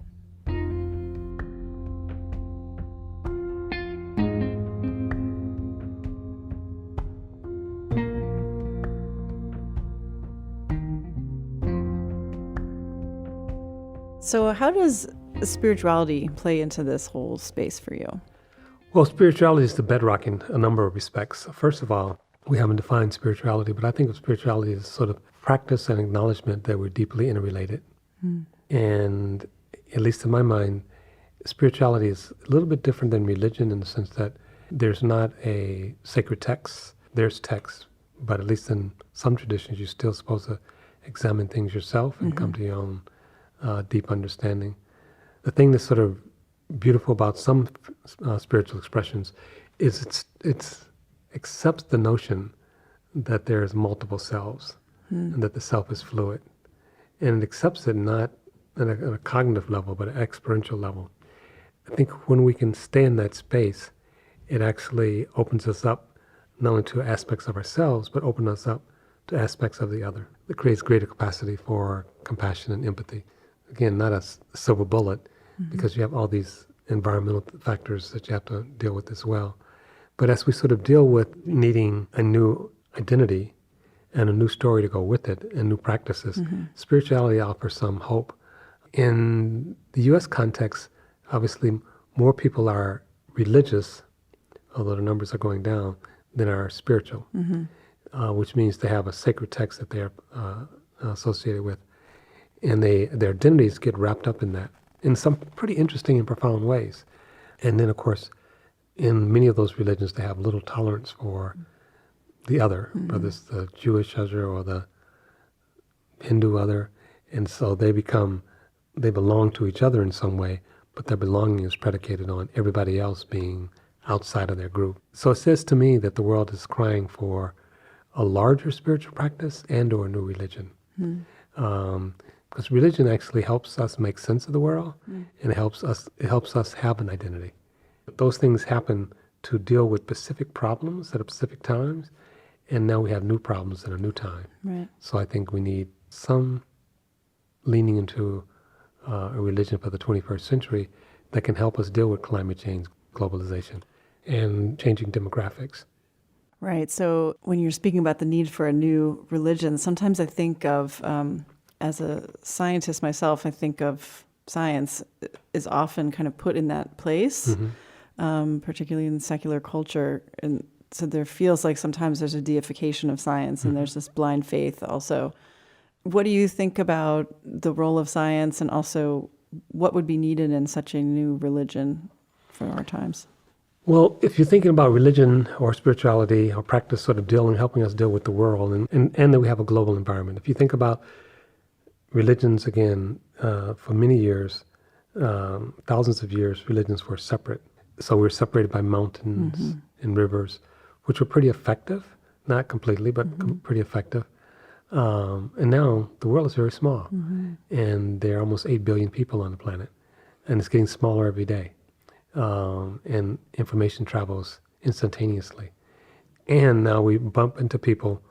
So how does spirituality play into this whole space for you? Well, spirituality is the bedrock in a number of respects. First of all, we haven't defined spirituality, but I think of spirituality as sort of practice and acknowledgement that we're deeply interrelated. And at least in my mind, spirituality is a little bit different than religion in the sense that there's not a sacred text. There's text, but at least in some traditions, you're still supposed to examine things yourself and come to your own deep understanding. The thing that's sort of beautiful about some spiritual expressions is it accepts the notion that there's multiple selves and that the self is fluid. And it accepts it not at a cognitive level, but at an experiential level. I think when we can stay in that space, it actually opens us up not only to aspects of ourselves, but opens us up to aspects of the other. It creates greater capacity for compassion and empathy. Again, not a silver bullet, because you have all these environmental factors that you have to deal with as well. But as we sort of deal with needing a new identity and a new story to go with it and new practices, spirituality offers some hope. In the U.S. context, obviously more people are religious, although the numbers are going down, than are spiritual, which means they have a sacred text that they're associated with. And their identities get wrapped up in that in some pretty interesting and profound ways. And then, of course, in many of those religions, they have little tolerance for the other, whether it's the Jewish other or the Hindu other. And so they belong to each other in some way, but their belonging is predicated on everybody else being outside of their group. So it says to me that the world is crying for a larger spiritual practice and or a new religion. Because religion actually helps us make sense of the world, and it helps us have an identity. Those things happen to deal with specific problems at specific times, and now we have new problems at a new time. Right. So I think we need some leaning into a religion for the 21st century that can help us deal with climate change, globalization, and changing demographics. Right. So when you're speaking about the need for a new religion, sometimes I think of, as a scientist myself, I think of science is often kind of put in that place, particularly in secular culture. And so there feels like sometimes there's a deification of science and there's this blind faith also. What do you think about the role of science, and also what would be needed in such a new religion for our times? Well, if you're thinking about religion or spirituality or practice sort of helping us deal with the world, and that we have a global environment. If you think about religions, again, for many years, thousands of years, religions were separate. So we were separated by mountains and rivers, which were pretty effective, not completely, but pretty effective. And now the world is very small, and there are almost 8 billion people on the planet, and it's getting smaller every day. And information travels instantaneously. And now we bump into people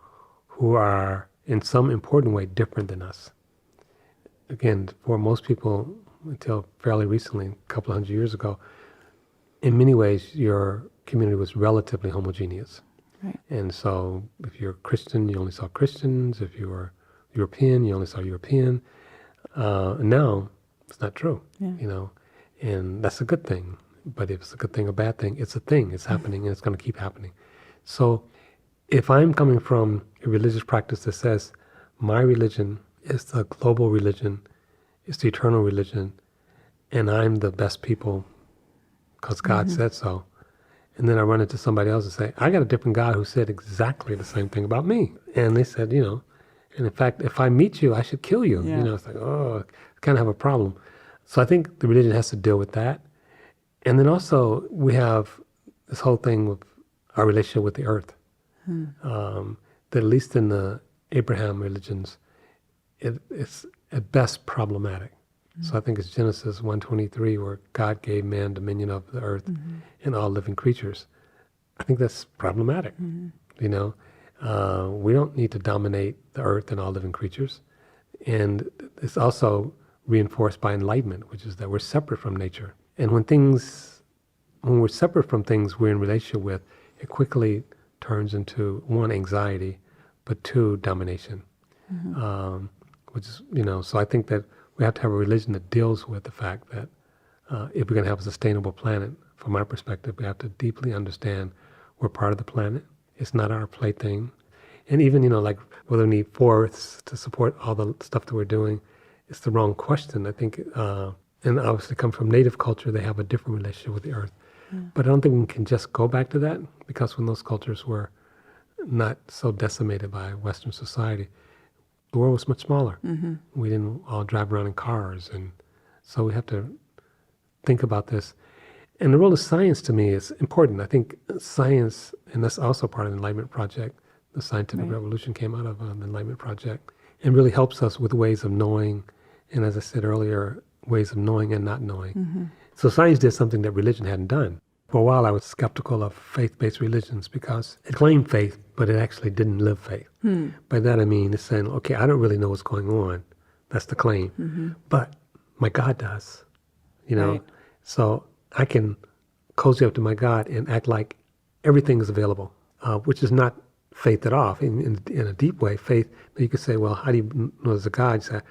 who are in some important way different than us. Again, for most people, until fairly recently, a couple of hundred years ago, in many ways, your community was relatively homogeneous. Right. And so if you're Christian, you only saw Christians. If you were European, you only saw European. Now, it's not true, and that's a good thing. But if it's a good thing or bad thing, it's a thing. It's happening, and it's going to keep happening. So if I'm coming from a religious practice that says my religion is the global religion, it's the eternal religion, and I'm the best people because God said so, and then I run into somebody else and say, I got a different God who said exactly the same thing about me. And they said, and in fact, if I meet you, I should kill you. Yeah. It's like, I kind of have a problem. So I think the religion has to deal with that. And then also we have this whole thing with our relationship with the earth. That at least in the Abraham religions, it's at best problematic. So I think it's Genesis 1:23 where God gave man dominion of the earth and all living creatures. I think that's problematic. We don't need to dominate the earth and all living creatures. And it's also reinforced by enlightenment, which is that we're separate from nature. And when we're separate from things we're in relationship with, it quickly turns into, one, anxiety, but two, domination. Which is, so I think that we have to have a religion that deals with the fact that if we're going to have a sustainable planet, from my perspective, we have to deeply understand we're part of the planet. It's not our plaything. And even, like whether we need forests to support all the stuff that we're doing, it's the wrong question. I think, and obviously come from native culture, they have a different relationship with the earth. But I don't think we can just go back to that, because when those cultures were not so decimated by Western society, the world was much smaller. We didn't all drive around in cars. And so we have to think about this. And the role of science to me is important. I think science, and that's also part of the Enlightenment Project, the scientific revolution came out of the Enlightenment Project, and really helps us with ways of knowing, and as I said earlier, ways of knowing and not knowing. So science did something that religion hadn't done. For a while, I was skeptical of faith-based religions because it claimed faith, but it actually didn't live faith. By that I mean, it's saying, okay, I don't really know what's going on. That's the claim. But my God does, Right. So I can cozy up to my God and act like everything is available, which is not faith at all. In a deep way, faith, you could say, well, how do you know there's a God? You say,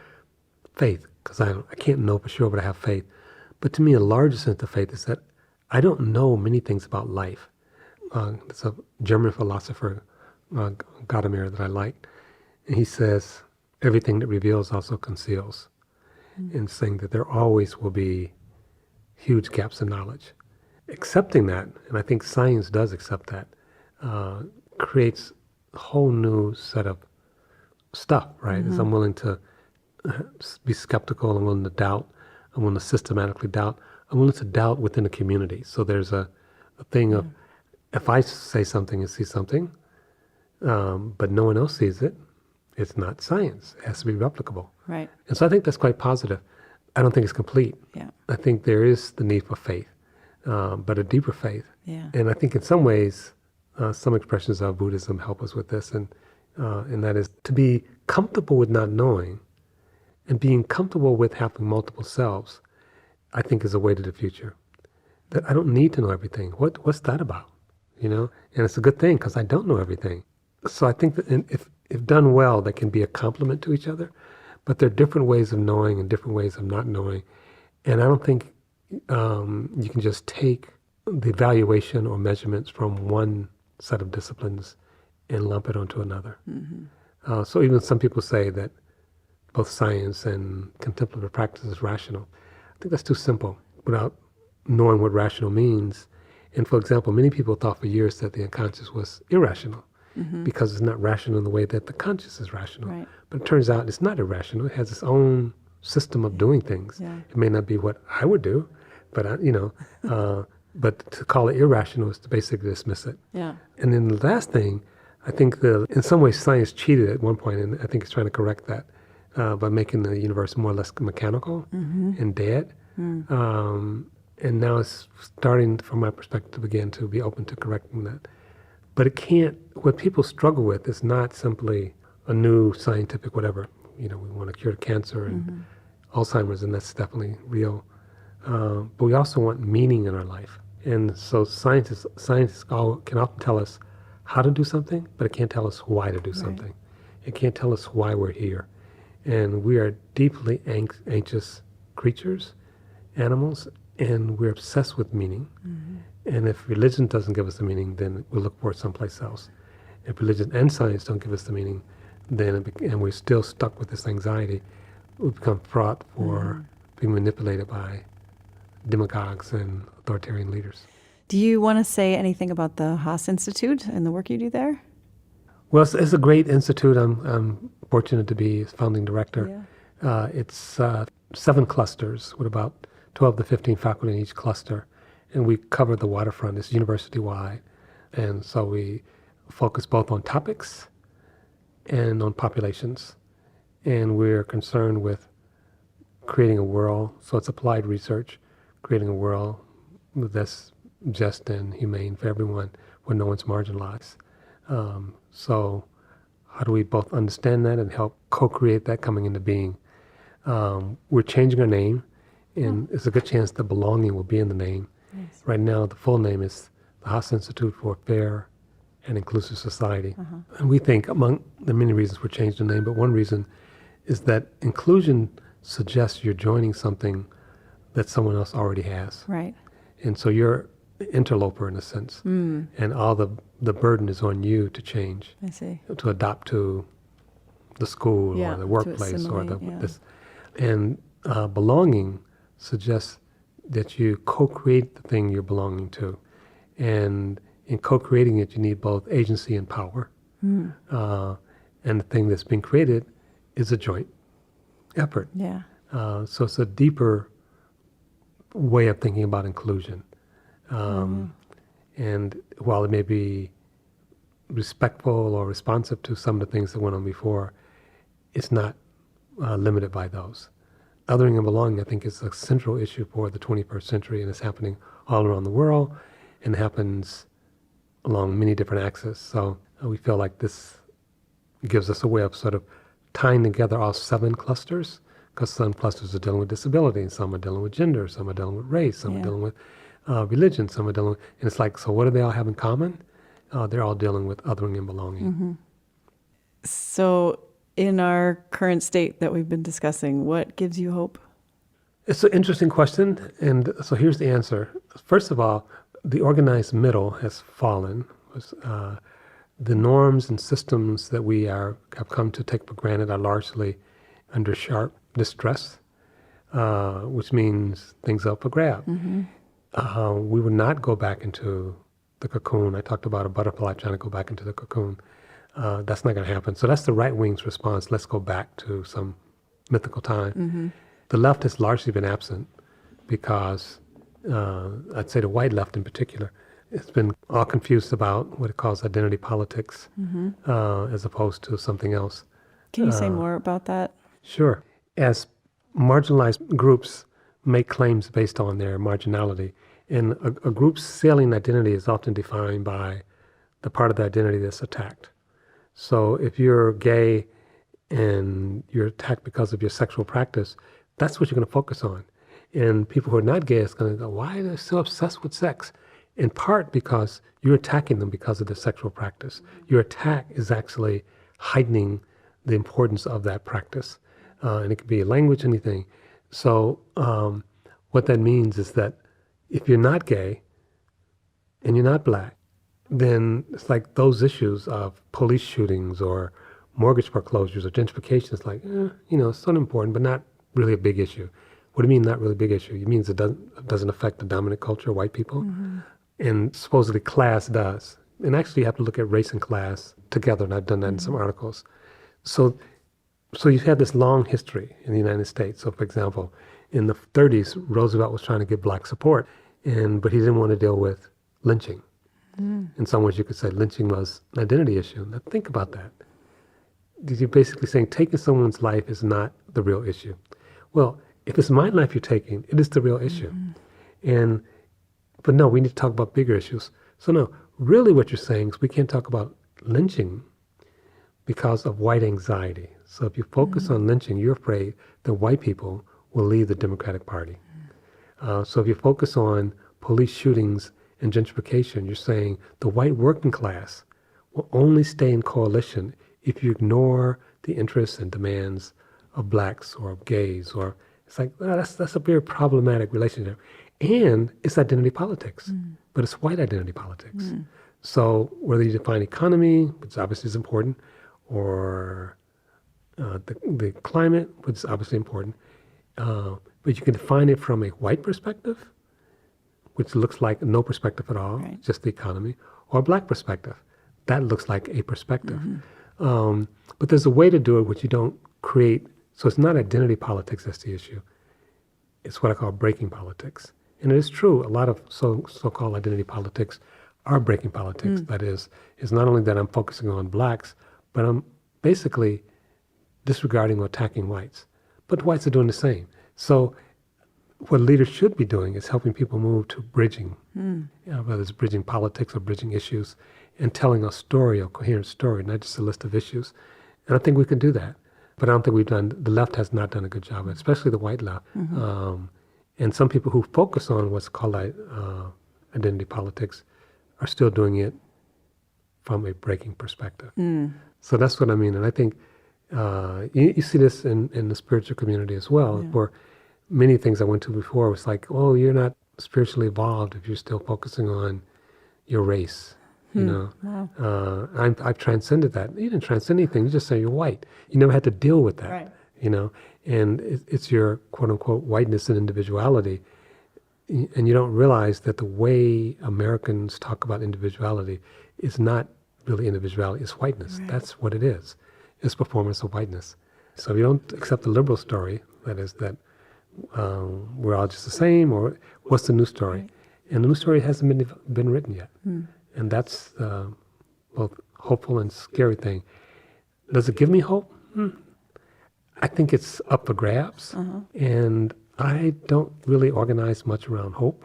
faith, because I can't know for sure, but I have faith. But to me, a larger sense of faith is that I don't know many things about life. There's a German philosopher, Gadamer, that I like. And he says, everything that reveals also conceals. And saying that there always will be huge gaps in knowledge. Accepting that, and I think science does accept that, creates a whole new set of stuff, right? As I'm willing to be skeptical, I'm willing to doubt, I'm willing to systematically doubt, I'm willing to doubt within a community. So there's a thing of, if I say something and see something, but no one else sees it, it's not science. It has to be replicable. Right. And so I think that's quite positive. I don't think it's complete. Yeah. I think there is the need for faith, but a deeper faith. Yeah. And I think in some ways, some expressions of Buddhism help us with this, and that is to be comfortable with not knowing and being comfortable with having multiple selves, I think is a way to the future. That I don't need to know everything. What's that about? You know? And it's a good thing because I don't know everything. So I think that if done well, they can be a complement to each other, but there are different ways of knowing and different ways of not knowing. And I don't think you can just take the evaluation or measurements from one set of disciplines and lump it onto another. Mm-hmm. So even some people say that both science and contemplative practice is rational. I think that's too simple without knowing what rational means. And for example, many people thought for years that the unconscious was irrational because it's not rational in the way that the conscious is rational. Right. But it turns out it's not irrational. It has its own system of doing things. Yeah. It may not be what I would do, but but to call it irrational is to basically dismiss it. Yeah. And then the last thing, I think in some ways science cheated at one point, and I think it's trying to correct that by making the universe more or less mechanical and dead. And now it's starting, from my perspective, again, to be open to correcting that. But it can't, what people struggle with is not simply a new scientific whatever. You know, we want to cure cancer and Alzheimer's, and that's definitely real. But we also want meaning in our life. And so science can often tell us how to do something, but it can't tell us why to do something. It can't tell us why we're here. And we are deeply anxious creatures, animals, and we're obsessed with meaning. And if religion doesn't give us the meaning, then we'll look for it someplace else. If religion and science don't give us the meaning, then and we're still stuck with this anxiety, we become fraught for being manipulated by demagogues and authoritarian leaders. Do you want to say anything about the Haas Institute and the work you do there? Well, it's a great institute. I'm fortunate to be its founding director. Yeah. It's 7 clusters with about 12 to 15 faculty in each cluster. And we cover the waterfront. It's university-wide. And so we focus both on topics and on populations. And we're concerned with creating a world, so it's applied research, creating a world that's just and humane for everyone where no one's marginalized. So how do we both understand that and help co-create that coming into being? We're changing our name, and it's a good chance that belonging will be in the name. Nice. Right now, the full name is the Haas Institute for a Fair and Inclusive Society. And we think among the many reasons we're changing the name, but one reason is that inclusion suggests you're joining something that someone else already has. Right. And so you're an interloper in a sense. And all the burden is on you to change. I see. To adapt to the school or the workplace or this. And belonging suggests that you co-create the thing you're belonging to. And in co-creating it, you need both agency and power. And the thing that's being created is a joint effort. Yeah. So it's a deeper way of thinking about inclusion. And while it may be respectful or responsive to some of the things that went on before, it's not limited by those. Othering and belonging, I think, is a central issue for the 21st century, and it's happening all around the world, and happens along many different axes. So we feel like this gives us a way of sort of tying together all 7 clusters, because some clusters are dealing with disability, some are dealing with gender, some are dealing with race, some are dealing with religion, some are dealing with, and it's like, so what do they all have in common? They're all dealing with othering and belonging. So in our current state that we've been discussing, what gives you hope? It's an interesting question, and so here's the answer. First of all, the organized middle has fallen. The norms and systems that we have come to take for granted are largely under sharp distress, which means things up for grab. We would not go back into the cocoon. I talked about a butterfly trying to go back into the cocoon. That's not going to happen. So that's the right wing's response. Let's go back to some mythical time. The left has largely been absent because I'd say the white left in particular, has been all confused about what it calls identity politics as opposed to something else. Can you say more about that? Sure. As marginalized groups make claims based on their marginality, and a group's salient identity is often defined by the part of the identity that's attacked. So if you're gay and you're attacked because of your sexual practice, that's what you're going to focus on. And people who are not gay is going to go, why are they so obsessed with sex? In part because you're attacking them because of their sexual practice. Your attack is actually heightening the importance of that practice. And it could be language, anything. So what that means is that if you're not gay and you're not black, then it's like those issues of police shootings or mortgage foreclosures or gentrification is like, it's so important, but not really a big issue. What do you mean not really a big issue? It means it doesn't affect the dominant culture, white people. And supposedly class does. And actually you have to look at race and class together, and I've done that in some articles. So you've had this long history in the United States. So for example, in the 30s, Roosevelt was trying to get black support, but he didn't want to deal with lynching. In some ways you could say lynching was an identity issue. Now think about that. You're basically saying taking someone's life is not the real issue. Well, if it's my life you're taking, it is the real issue. But no, we need to talk about bigger issues. So no, really what you're saying is we can't talk about lynching because of white anxiety. So if you focus on lynching, you're afraid that white people will leave the Democratic Party. So if you focus on police shootings and gentrification, you're saying the white working class will only stay in coalition if you ignore the interests and demands of blacks or of gays. Or it's like, that's a very problematic relationship. And it's identity politics, but it's white identity politics. So whether you define economy, which obviously is important, or the climate, which is obviously important, but you can define it from a white perspective, which looks like no perspective at all, just the economy, or a black perspective. That looks like a perspective. But there's a way to do it which you don't create. So it's not identity politics that's the issue. It's what I call breaking politics. And it is true, a lot of so-called identity politics are breaking politics. That is, it's not only that I'm focusing on blacks, but I'm basically disregarding or attacking whites. But whites are doing the same. So what leaders should be doing is helping people move to bridging, whether it's bridging politics or bridging issues, and telling a story, a coherent story, not just a list of issues. And I think we can do that. But I don't think the left has not done a good job, especially the white left. And some people who focus on what's called identity politics are still doing it from a breaking perspective. So that's what I mean. And I think you see this in the spiritual community as well. For many things I went to before, it was like, oh, you're not spiritually evolved if you're still focusing on your race. I've transcended that. You didn't transcend anything. You just say you're white. You never had to deal with that. And it's your quote unquote whiteness and individuality. And you don't realize that the way Americans talk about individuality is not really individuality, it's whiteness. That's what it is. It's performance of whiteness. So if you don't accept the liberal story, that is that we're all just the same, or what's the new story? And the new story hasn't been written yet. And that's both hopeful and scary thing. Does it give me hope? I think it's up for grabs. And I don't really organize much around hope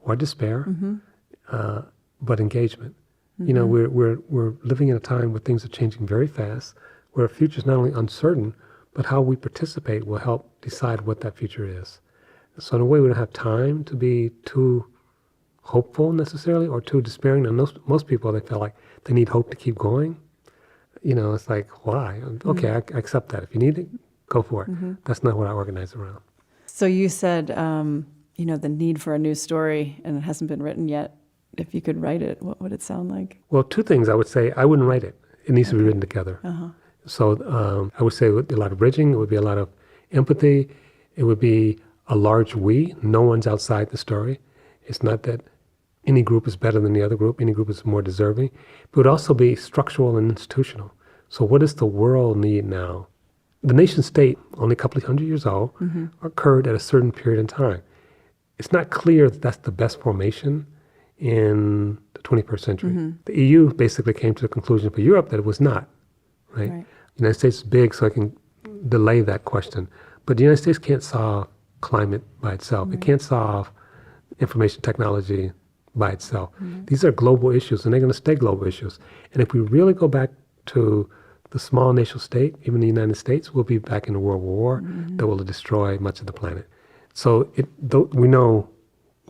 or despair, but engagement. We're living in a time where things are changing very fast, where our future is not only uncertain, but how we participate will help decide what that future is. So in a way, we don't have time to be too hopeful necessarily or too despairing. And most people, they feel like they need hope to keep going. It's like, why? Okay, I accept that. If you need it, go for it. That's not what I organize around. So you said, the need for a new story, and it hasn't been written yet. If you could write it, what would it sound like? Well, two things I would say. I wouldn't write it. It needs to be written together. So I would say it would be a lot of bridging. It would be a lot of empathy. It would be a large we. No one's outside the story. It's not that any group is better than the other group. Any group is more deserving. But it would also be structural and institutional. So what does the world need now? The nation state, only a couple of hundred years old, occurred at a certain period in time. it's not clear that that's the best formation in the 21st century. The EU basically came to the conclusion for Europe that it was not, right? The United States is big, so I can delay that question. But the United States can't solve climate by itself. It can't solve information technology by itself. These are global issues, and they're going to stay global issues. And if we really go back to the small nation state, even the United States, we'll be back in a world war that will destroy much of the planet. So we know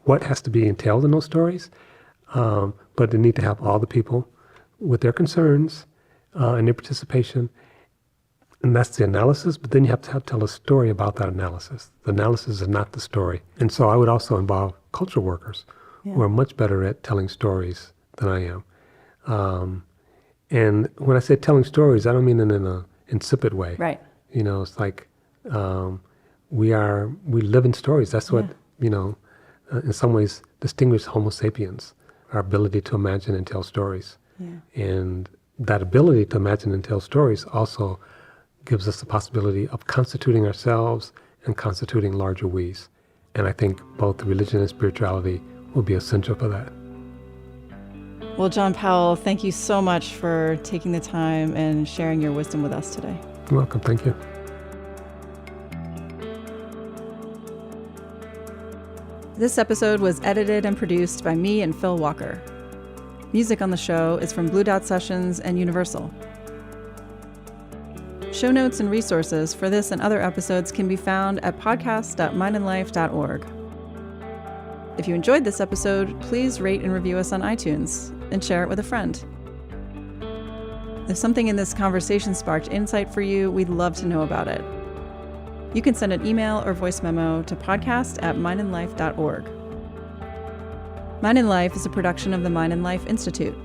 what has to be entailed in those stories, but they need to have all the people with their concerns and their participation. And that's the analysis, but then you have to tell a story about that analysis. The analysis is not the story. And so I would also involve cultural workers who are much better at telling stories than I am. And when I say telling stories, I don't mean it in an insipid way. Right. It's like we live in stories. That's what, in some ways distinguishes Homo sapiens, our ability to imagine and tell stories. And that ability to imagine and tell stories also gives us the possibility of constituting ourselves and constituting larger we's. And I think both religion and spirituality will be essential for that. Well, John Powell, thank you so much for taking the time and sharing your wisdom with us today. You're welcome. Thank you. This episode was edited and produced by me and Phil Walker. Music on the show is from Blue Dot Sessions and Universal. Show notes and resources for this and other episodes can be found at podcast.mindandlife.org. If you enjoyed this episode, please rate and review us on iTunes and share it with a friend. If something in this conversation sparked insight for you, we'd love to know about it. You can send an email or voice memo to podcast@mindandlife.org. Mind and Life is a production of the Mind and Life Institute.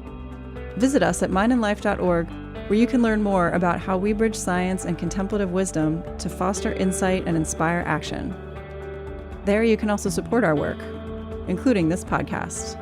Visit us at mindandlife.org, where you can learn more about how we bridge science and contemplative wisdom to foster insight and inspire action. There you can also support our work, including this podcast.